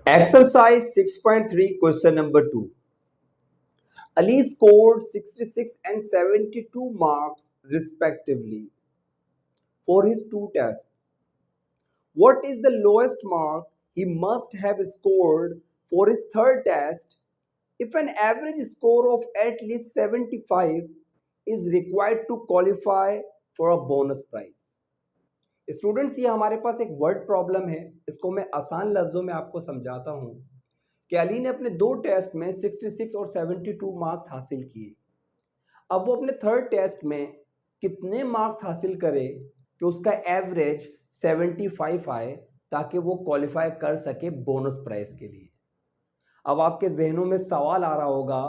Exercise 6.3 question number 2. Ali scored 66 and 72 marks respectively for his two tests. What is the lowest mark he must have scored for his third test if an average score of at least 75 is required to qualify for a bonus prize? Students, ये हमारे पास एक word problem है। इसको मैं आसान लफ्जों में आपको समझाता हूँ कि अली ने अपने दो टेस्ट में 66 और 72 मार्क्स हासिल किए। अब वो अपने थर्ड टेस्ट में कितने मार्क्स हासिल करे कि उसका एवरेज 75 आए ताकि वो क्वालिफाई कर सके बोनस प्राइज के लिए। अब आपके जहनों में सवाल आ रहा होगा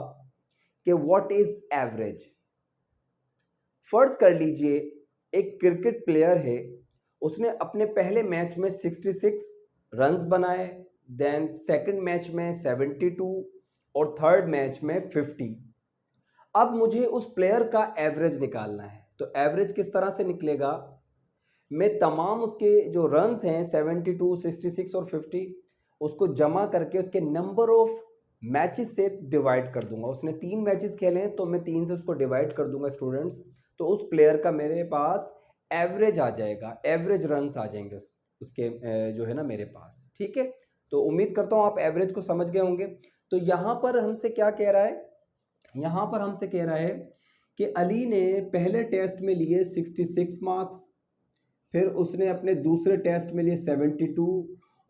कि व्हाट इज एवरेज। फर्ज कर लीजिए एक क्रिकेट प्लेयर है, उसने अपने पहले मैच में 66 रन्स बनाए, देन सेकंड मैच में 72 और थर्ड मैच में 50। अब मुझे उस प्लेयर का एवरेज निकालना है। तो एवरेज किस तरह से निकलेगा? मैं तमाम उसके जो रन्स हैं 72, 66 और 50 उसको जमा करके उसके नंबर ऑफ मैचेस से डिवाइड कर दूंगा। उसने 3 मैचेस खेले हैं तो मैं 3 से उसको डिवाइड कर दूंगा स्टूडेंट्स। तो उस प्लेयर का मेरे पास एवरेज आ जाएगा, एवरेज रन्स आ जाएंगे उसके जो है ना मेरे पास। ठीक है, तो उम्मीद करता हूँ आप एवरेज को समझ गए होंगे। तो यहाँ पर हमसे क्या कह रहा है? यहाँ पर हमसे कह रहा है कि अली ने पहले टेस्ट में लिए 66 मार्क्स, फिर उसने अपने दूसरे टेस्ट में लिए 72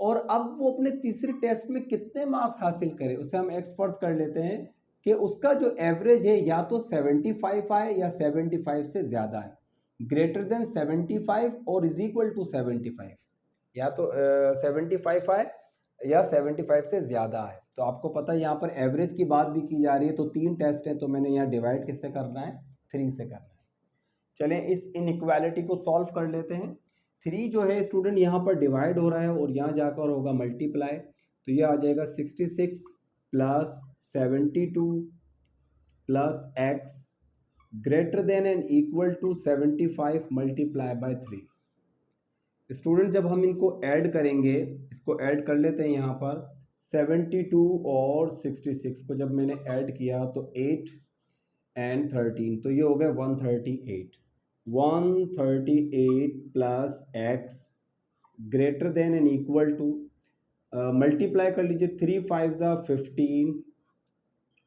और अब वो अपने तीसरे टेस्ट में कितने मार्क्स हासिल करे उसे हम एक्सपर्ट्स कर लेते हैं कि उसका जो एवरेज है या तो 75 आए या 75 से ज़्यादा है, ग्रेटर देन 75 और इज इक्वल टू 75। या तो 75 आए या 75 से ज़्यादा है। तो आपको पता है यहाँ पर एवरेज की बात भी की जा रही है। तो 3 टेस्ट है तो मैंने यहाँ डिवाइड किससे करना है? 3 से करना है। चलें इस इनइक्वालिटी को सॉल्व कर लेते हैं। 3 जो है स्टूडेंट यहाँ पर डिवाइड हो रहा है और यहाँ जाकर होगा मल्टीप्लाई। तो ये आ जाएगा 66 plus 72 plus x greater than and equal to 75 multiply by 3। Student जब हम इनको ऐड करेंगे, इसको ऐड कर लेते हैं यहाँ पर 72 और 66 को जब मैंने ऐड किया तो 8 एंड 13 तो ये हो गया 138। 138 plus x greater than and equal to multiply कर लीजिए 3 5 ज़ा 15,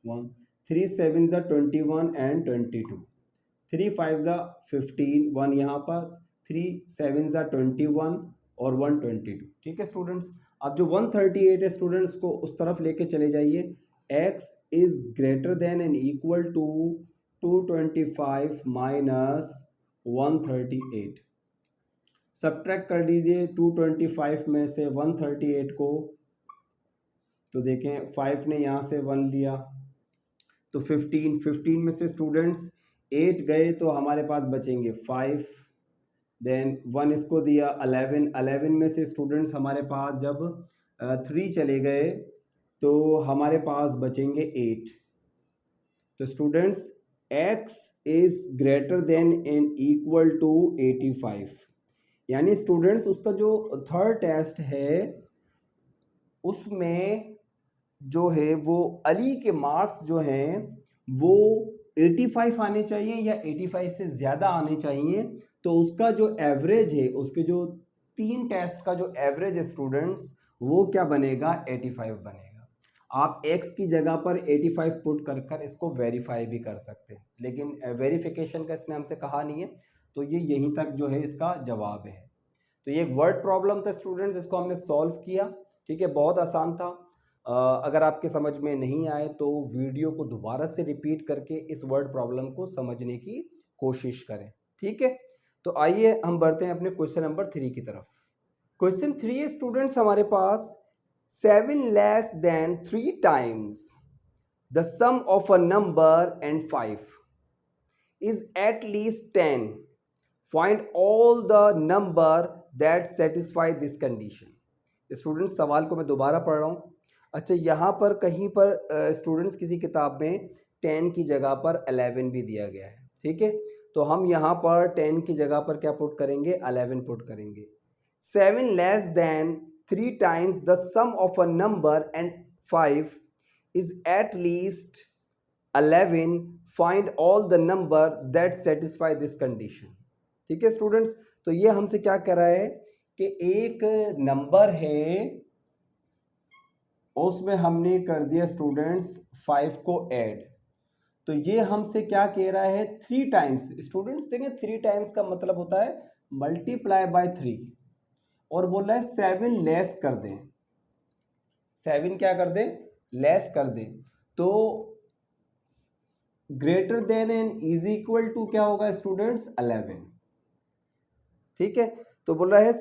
1 3 7 ज़ा 21 एंड 22, 3 5 ज़ा 15, 1 यहाँ पर 3 7 ज़ा 21 और 122। ठीक है स्टूडेंट्स, अब जो 138 है स्टूडेंट्स को उस तरफ लेके चले जाइए। x is greater than and equal to 225 minus 138। Subtract कर दीजिए 225 में से 138 को, तो देखें 5 ने यहाँ से 1 लिया तो 15 में से स्टूडेंट्स 8 गए तो हमारे पास बचेंगे 5, देन 1 इसको दिया 11 में से स्टूडेंट्स हमारे पास जब 3 चले गए तो हमारे पास बचेंगे 8। तो students x is greater than and equal to 85। यानी स्टूडेंट्स उसका जो थर्ड टेस्ट है उसमें जो है वो अली के मार्क्स जो हैं वो 85 आने चाहिए या 85 से ज़्यादा आने चाहिए। तो उसका जो एवरेज है, उसके जो 3 टेस्ट का जो एवरेज है स्टूडेंट्स वो क्या बनेगा? 85 बनेगा। आप x की जगह पर 85 पुट कर कर इसको वेरीफाई भी कर सकते हैं, लेकिन वेरिफिकेशन का इसने हमसे कहा नहीं है। तो ये यहीं तक जो है इसका जवाब है। तो ये एक वर्ड प्रॉब्लम था स्टूडेंट्स, इसको हमने सॉल्व किया। ठीक है, बहुत आसान था। अगर आपके समझ में नहीं आए तो वीडियो को दोबारा से रिपीट करके इस वर्ड प्रॉब्लम को समझने की कोशिश करें। ठीक है, तो आइए हम बढ़ते हैं अपने क्वेश्चन नंबर 3 की तरफ। क्वेश्चन 3 स्टूडेंट्स हमारे पास 7 less than 3 times the sum of a number and 5 is at least 10. Find all the number that satisfy this condition. Students सवाल को मैं दोबारा पढ़ रहा हूँ। अच्छा, यहाँ पर कहीं पर स्टूडेंट्स किसी किताब में 10 की जगह पर 11 भी दिया गया है। ठीक है, तो हम यहाँ पर 10 की जगह पर क्या पुट करेंगे? 11 पुट करेंगे। 7 less than 3 times the sum of a number and 5 is at least 11, find all the number that satisfy this condition। ठीक है स्टूडेंट्स, तो ये हमसे क्या कह रहा है कि एक नंबर है, उसमें हमने कर दिया स्टूडेंट्स 5 को ऐड, तो ये हमसे क्या कह रहा है 3 टाइम्स। स्टूडेंट्स देखें 3 टाइम्स का मतलब होता है मल्टीप्लाई बाय 3, और बोल रहा है 7 लेस कर दें, 7 क्या कर दें, लेस कर दें, तो greater than and is equal to क्या होगा स्टूडेंट्स 11। ठीक है, तो बोल रहा है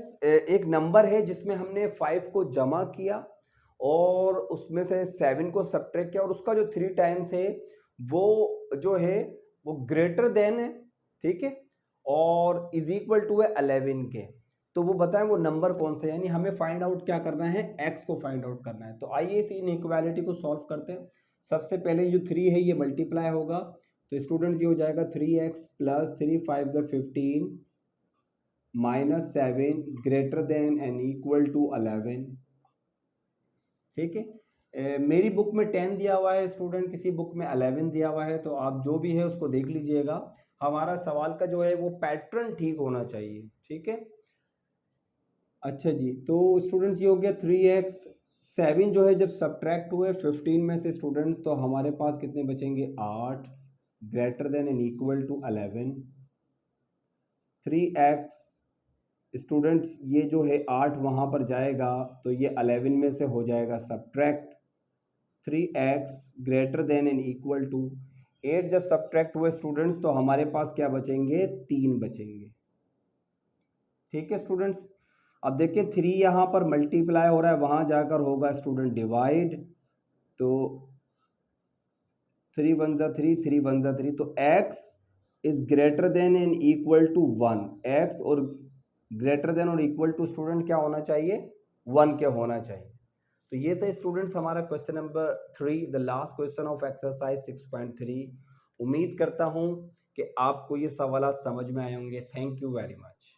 एक नंबर है जिसमें हमने 5 को जमा किया और उसमें से 7 को सब्ट्रैक्ट किया, और उसका जो 3 टाइम्स है वो जो है वो ग्रेटर देन है, ठीक है, और इज इक्वल टू है 11 के। तो वो बताएं वो नंबर कौन सा है, यानी हमें फाइंड आउट क्या करना है, x को फाइंड आउट करना है। तो आइए इस इनइक्वालिटी को सॉल्व करते हैं। सबसे पहले जो 3 है ये मल्टीप्लाई होगा, तो स्टूडेंट्स ये हो जाएगा 3x plus 3 5 15 minus 7 greater than and equal to 11। ठीक है, मेरी बुक में 10 दिया हुआ है स्टूडेंट, किसी बुक में 11 दिया हुआ है, तो आप जो भी है उसको देख लीजिएगा। हमारा सवाल का जो है वो पैटर्न ठीक होना चाहिए। ठीक है, अच्छा जी, तो स्टूडेंट्स ये हो गया 3x, 7 जो है जब सब्ट्रैक्ट हुए 15 में से स्टूडेंट्स, तो हमारे पास कितने बचेंगे 8 greater than and equal to 11। 3x students ये जो है 8 वहाँ पर जाएगा, तो ये 11 में से हो जाएगा subtract. 3x greater than and equal to 8 जब सब्ट्रैक्ट हुए स्टूडेंट्स, तो हमारे पास क्या बचेंगे 3 बचेंगे। ठीक है स्टूडेंट्स, अब देखिए 3 यहाँ पर मल्टीप्लाई हो रहा है, वहाँ जाकर होगा स्टूडेंट डिवाइड, तो 3 1 जा 3, 3 1 जा 3, तो x is greater than and equal to 1। x और ग्रेटर देन और इक्वल टू स्टूडेंट क्या होना चाहिए, 1 के होना चाहिए। तो ये था स्टूडेंट्स हमारा question number 3, the last question of exercise 6.3। उम्मीद करता हूँ कि आपको ये सवाल समझ में आए होंगे। Thank you very much.